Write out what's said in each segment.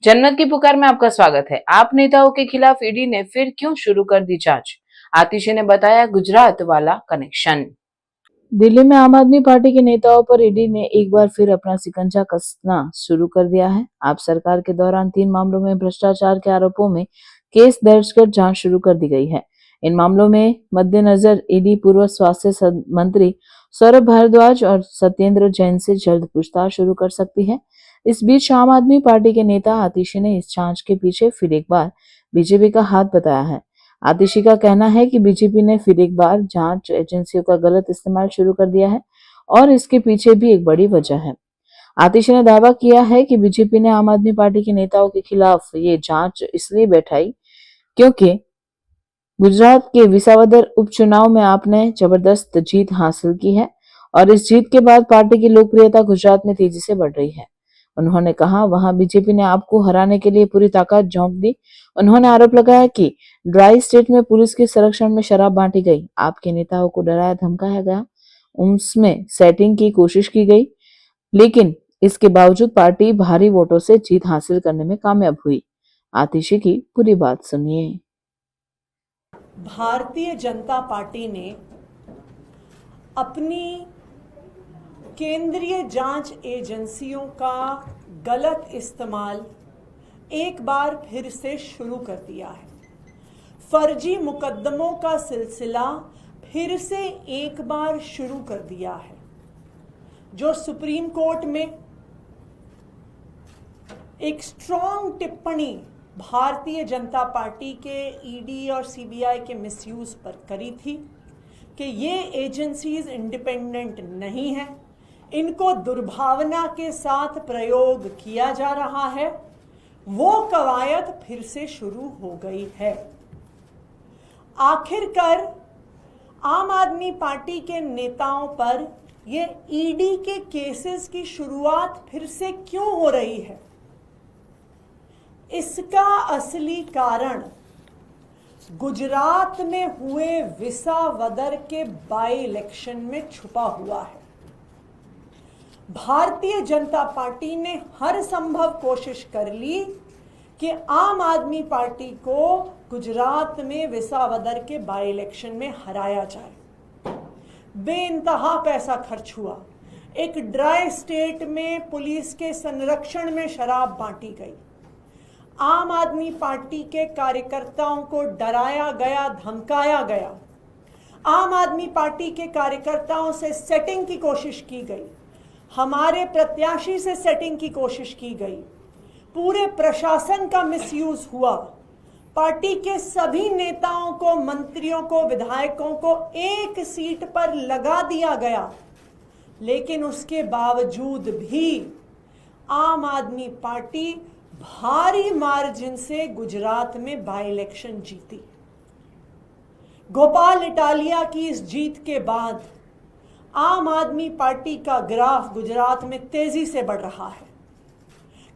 जन्नत की पुकार में आपका स्वागत है। आप नेताओं के खिलाफ ईडी ने फिर क्यों शुरू कर दी जांच? आतिशी ने बताया गुजरात वाला कनेक्शन। दिल्ली में आम आदमी पार्टी के नेताओं पर ईडी ने एक बार फिर अपना शिकंजा कसना शुरू कर दिया है। आप सरकार के दौरान 3 मामलों में भ्रष्टाचार के आरोपों में केस दर्ज कर जांच शुरू कर दी गई है। इन मामलों में मद्देनजर ईडी पूर्व स्वास्थ्य मंत्री सौरभ भारद्वाज और सत्येंद्र जैन से जल्द पूछताछ शुरू कर सकती है। इस बीच आम आदमी पार्टी के नेता आतिशी ने इस जांच के पीछे फिर एक बार बीजेपी का हाथ बताया है। आतिशी का कहना है कि बीजेपी ने फिर एक बार जांच एजेंसियों का गलत इस्तेमाल शुरू कर दिया है और इसके पीछे भी एक बड़ी वजह है। आतिशी ने दावा किया है कि बीजेपी ने आम आदमी पार्टी के नेताओं के खिलाफ ये जांच इसलिए बैठाई क्योंकि गुजरात के विसावदर उपचुनाव में आपने जबरदस्त जीत हासिल की है और इस जीत के बाद पार्टी की लोकप्रियता गुजरात में तेजी से बढ़ रही है। उन्होंने कहा वहां बीजेपी ने आपको हराने के लिए पूरी ताकत झोंक दी। उन्होंने आरोप लगाया कि ड्राई स्टेट में पुलिस के संरक्षण में शराब बांटी गई, आपके नेताओं को डराया धमकाया गया, उसमें सेटिंग की कोशिश की गई, लेकिन इसके बावजूद पार्टी भारी वोटों से जीत हासिल करने में कामयाब हुई। आतिशी की पूरी बात सुनिए। भारतीय जनता पार्टी ने अपनी केंद्रीय जांच एजेंसियों का गलत इस्तेमाल एक बार फिर से शुरू कर दिया है। फर्जी मुकदमों का सिलसिला फिर से एक बार शुरू कर दिया है। जो सुप्रीम कोर्ट में एक स्ट्रॉन्ग टिप्पणी भारतीय जनता पार्टी के ईडी और सीबीआई के मिसयूज पर करी थी कि ये एजेंसीज इंडिपेंडेंट नहीं है, इनको दुर्भावना के साथ प्रयोग किया जा रहा है, वो कवायद फिर से शुरू हो गई है। आखिरकार आम आदमी पार्टी के नेताओं पर ये ईडी के केसेस की शुरुआत फिर से क्यों हो रही है? इसका असली कारण गुजरात में हुए विसावदर के बाई इलेक्शन में छुपा हुआ है। भारतीय जनता पार्टी ने हर संभव कोशिश कर ली कि आम आदमी पार्टी को गुजरात में विसावदर के बाई इलेक्शन में हराया जाए। बेइंतहा पैसा खर्च हुआ। एक ड्राई स्टेट में पुलिस के संरक्षण में शराब बांटी गई। आम आदमी पार्टी के कार्यकर्ताओं को डराया गया, धमकाया गया। आम आदमी पार्टी के कार्यकर्ताओं से सेटिंग की कोशिश की गई, हमारे प्रत्याशी से सेटिंग की कोशिश की गई। पूरे प्रशासन का मिसयूज हुआ। पार्टी के सभी नेताओं को, मंत्रियों को, विधायकों को एक सीट पर लगा दिया गया, लेकिन उसके बावजूद भी आम आदमी पार्टी भारी मार्जिन से गुजरात में बाई इलेक्शन जीती। गोपाल इटालिया की इस जीत के बाद आम आदमी पार्टी का ग्राफ गुजरात में तेजी से बढ़ रहा है,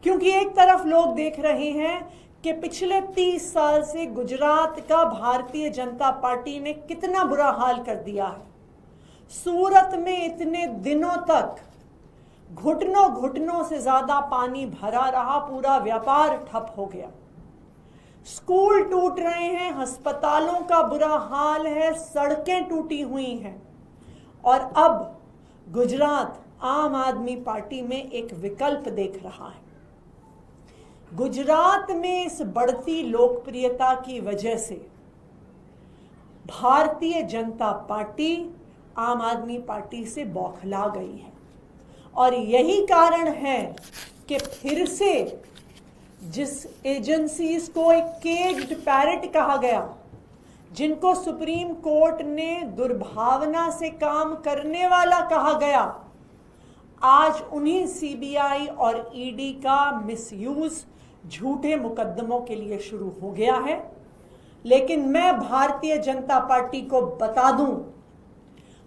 क्योंकि एक तरफ लोग देख रहे हैं कि पिछले 30 साल से गुजरात का भारतीय जनता पार्टी ने कितना बुरा हाल कर दिया है। सूरत में इतने दिनों तक घुटनों घुटनों से ज्यादा पानी भरा रहा, पूरा व्यापार ठप हो गया। स्कूल टूट रहे हैं, अस्पतालों का बुरा हाल है, सड़कें टूटी हुई हैं। और अब गुजरात आम आदमी पार्टी में एक विकल्प देख रहा है। गुजरात में इस बढ़ती लोकप्रियता की वजह से भारतीय जनता पार्टी आम आदमी पार्टी से बौखला गई है और यही कारण है कि फिर से जिस एजेंसीज को एक केज्ड पैरेट कहा गया, जिनको सुप्रीम कोर्ट ने दुर्भावना से काम करने वाला कहा गया, आज उन्हीं सीबीआई और ईडी का मिसयूज झूठे मुकदमों के लिए शुरू हो गया है। लेकिन मैं भारतीय जनता पार्टी को बता दूं,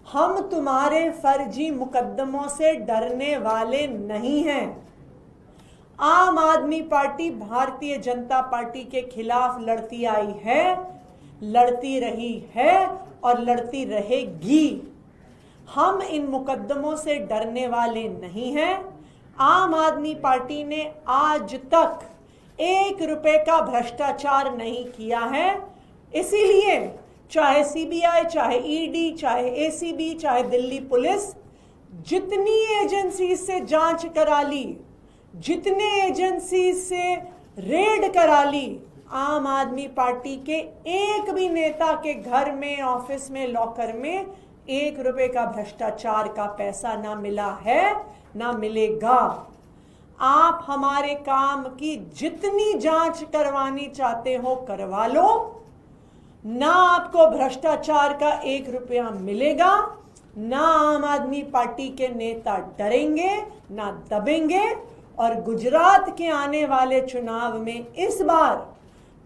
हम तुम्हारे फर्जी मुकदमों से डरने वाले नहीं हैं। आम आदमी पार्टी भारतीय जनता पार्टी के खिलाफ लड़ती आई है, लड़ती रही है और लड़ती रहेगी। हम इन मुकदमों से डरने वाले नहीं हैं। आम आदमी पार्टी ने आज तक 1 रुपए का भ्रष्टाचार नहीं किया है। इसीलिए चाहे सीबीआई, चाहे ईडी, चाहे एसीबी, चाहे दिल्ली पुलिस जितनी एजेंसी से जांच करा ली, जितने एजेंसी से रेड करा ली, आम आदमी पार्टी के एक भी नेता के घर में, ऑफिस में, लॉकर में 1 रुपए का भ्रष्टाचार का पैसा ना मिला है, ना मिलेगा। आप हमारे काम की जितनी जांच करवानी चाहते हो करवा लो, ना आपको भ्रष्टाचार का 1 रुपया मिलेगा, ना आम आदमी पार्टी के नेता डरेंगे, ना दबेंगे। और गुजरात के आने वाले चुनाव में इस बार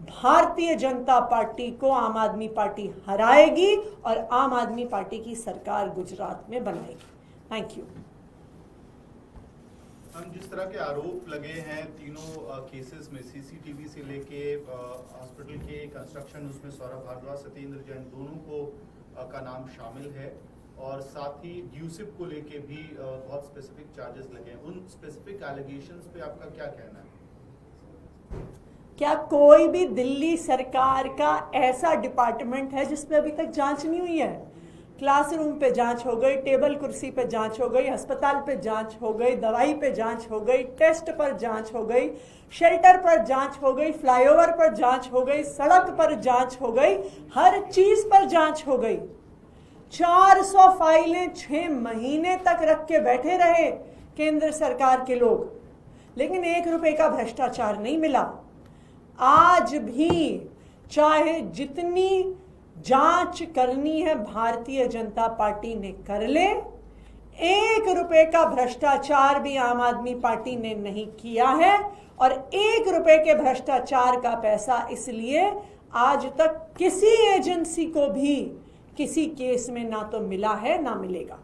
भारतीय जनता पार्टी को आम आदमी पार्टी हराएगी और आम आदमी पार्टी की सरकार गुजरात में बनाएगी। Thank you. हम जिस तरह के आरोप लगे हैं तीनों केसेस में, सीसीटीवी से लेके हॉस्पिटल के कंस्ट्रक्शन, उसमें सौरभ भारद्वाज, सत्येंद्र जैन दोनों को का नाम शामिल है, और साथ ही ड्यूसिप को लेके भी बहुत स्पेसिफिक चार्जेस लगे हैं। उन स्पेसिफिक एलिगेशंस पे आपका क्या कहना है? क्या कोई भी दिल्ली सरकार का ऐसा डिपार्टमेंट है जिसमें अभी तक जांच नहीं हुई है? क्लासरूम पे जांच हो गई, टेबल कुर्सी पे जांच हो गई, अस्पताल पे जांच हो गई, दवाई पे जांच हो गई, टेस्ट पर जांच हो गई, शेल्टर पर जांच हो गई, फ्लाईओवर पर जांच हो गई, सड़क पर जांच हो गई, हर चीज पर जांच हो गई। 400 फाइलें 6 महीने तक रख के बैठे रहे केंद्र सरकार के लोग, लेकिन 1 रुपए का भ्रष्टाचार नहीं मिला। आज भी चाहे जितनी जांच करनी है भारतीय जनता पार्टी ने कर ले, 1 रुपए का भ्रष्टाचार भी आम आदमी पार्टी ने नहीं किया है। और 1 रुपए के भ्रष्टाचार का पैसा इसलिए आज तक किसी एजेंसी को भी किसी केस में ना तो मिला है ना मिलेगा।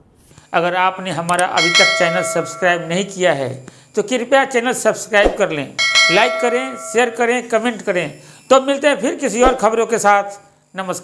अगर आपने हमारा अभी तक चैनल सब्सक्राइब नहीं किया है तो कृपया चैनल सब्सक्राइब कर लें, लाइक करें, शेयर करें, कमेंट करें। तो मिलते हैं फिर किसी और खबरों के साथ। नमस्कार।